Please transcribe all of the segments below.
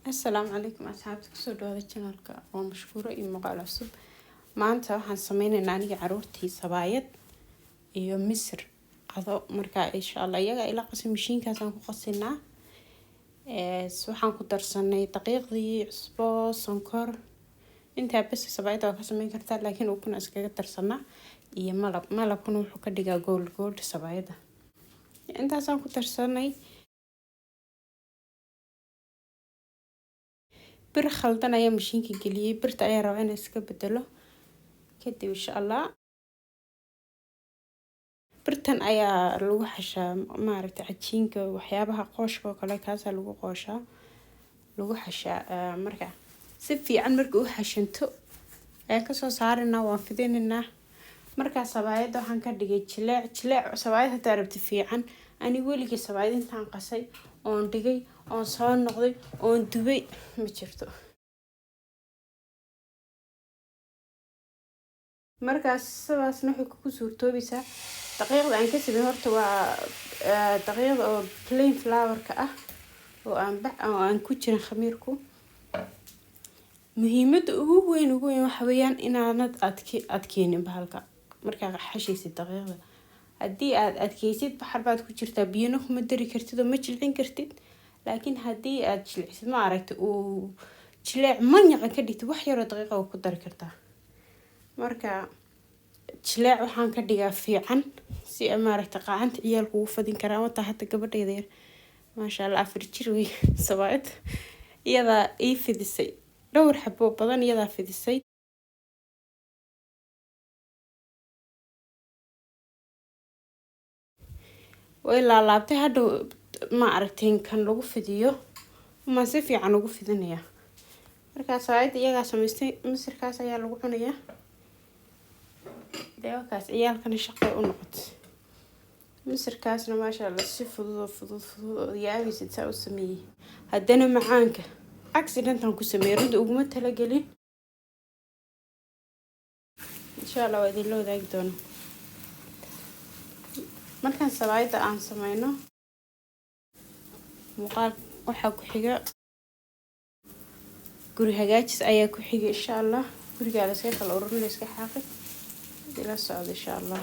السلام عليكم أصحابتي كسر هذا القناة ومشكورة إن مقال عصب ما أنت حنسمين إن أنا عرورتي صبايد يوم مصر هذا مركا إن شاء الله يجا إلى قسم مشين كاسان قصينا سبحان قدر سنة دقيق ذي عصبة سكر أنت بس صبايد وقسمين كرتا لكن وكنا أسكت ترسنا إيه ما لبكون وحكا دقا جول صبايد أنت سان قدر سنة bir khaldan ayaa mashiinka geliyay birta ayaa rabaa inaan iska bedelo kadib insha Allah birtan ayaa lagu xashaa maaragtay cajiinka waxyaabaha qooshka oo kale kaas lagu qooshaa lagu xashaa marka si fiican marka uu xashanto ayaa ka soo saarina waan fidinina marka sabaayada waxaan ka dhigay jileec sabaayada hadaa rabti fiican ani weligii sabaayada intaan qasay oon dhigay oon soo noqday oon dubay ma jirto markaas sabaasna wuxuu ku suurtoobaysaa daqiiqda aan ka sameeyay horta waa daqiiqda oo plain flour ka ah oo aan ku jirin khamiirku muhiimada ugu weyn waxa weeyaan inaanad adkeenin bahalka marka xashaysid daqiiqda haddii aad adkeysid baxar baad ku jirtaa biyana kuma dari kartid oo ma jilcin kartid laakiin haddii aad jilcisid ma aragtay uu jileec manyaqa ka dhigtid wax yar oo daqiiqa ku dari kartaa marka jileec waxaan ka dhigaa fiican si maaragtay qaacanta ciyaalku ugu fadin karaan wata hata gabadheeda yar maasha Allah afar jir way sabaayad iyada ii fidisay dhowr xabo badan iyada fidisay way laabtay hadda ma aragtay kan lagu fidiyo ma si fiican ugu fidinaya marka sabaayad iyaga samaystay misirkaas ayaa lagu cunayaa deewakaas ciyaalkana shaqo u noqotay misirkaasna maasha Allah si fudud yaabisid saa u sameeyay haddana macaanka accidentan ku sameeyay runta uguma talagelin insha Allah waa idin la wadaagi doonaa markaan sabaayada aan sameyno muuqaal waxa ku xiga guri hagaajis ayaa ku xiga insha Allah guriga la iska kala ururin iska xaqi ila socdo insha Allah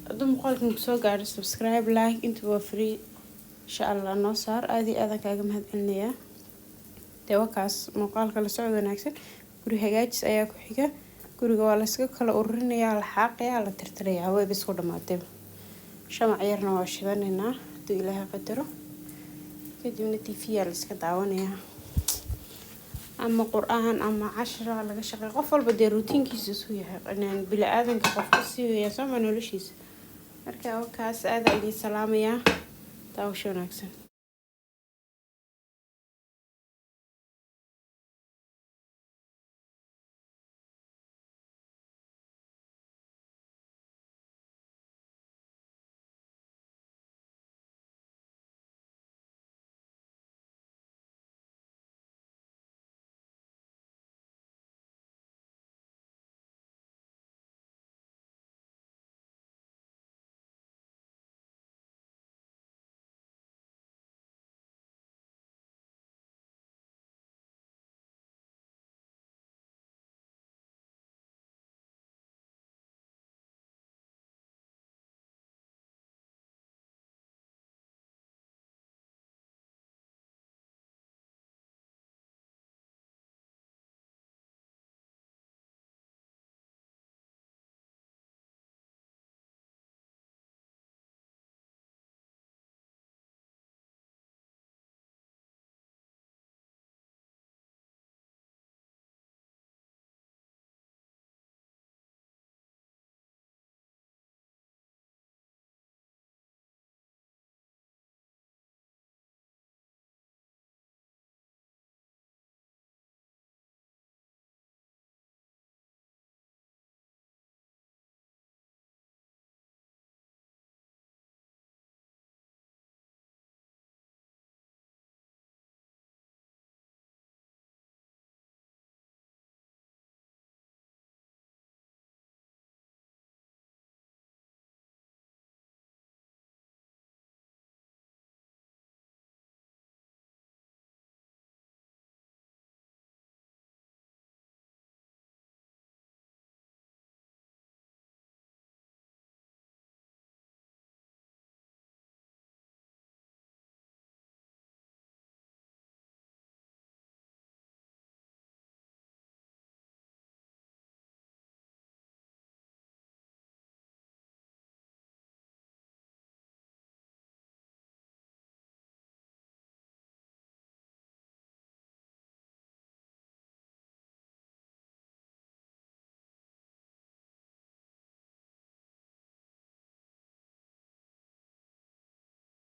haduu muuqaalkan soo gaaro subscribe like inta waa free insha Allah noo saar aadi kaaga mahadcelinayaa deewakaas muuqaalka la socdo wanaagsan guri hagaajis ayaa ku xiga guriga waa la iska kala ururinayaa la xaaqayaa la tirtirayaa way isku dhamaatay shamac yarna waa shidanaynaa haduu Ilaahay qadaro kadibna TV la iska daawanayaa ama quraan ama cashra laga shaqeeyo qof walba dee routiinkiisa soo yahay inaan bila aadanka qofka si weeyaa soo noloshiisa marka wakaas aad ay salaamaya taawasho wanaagsan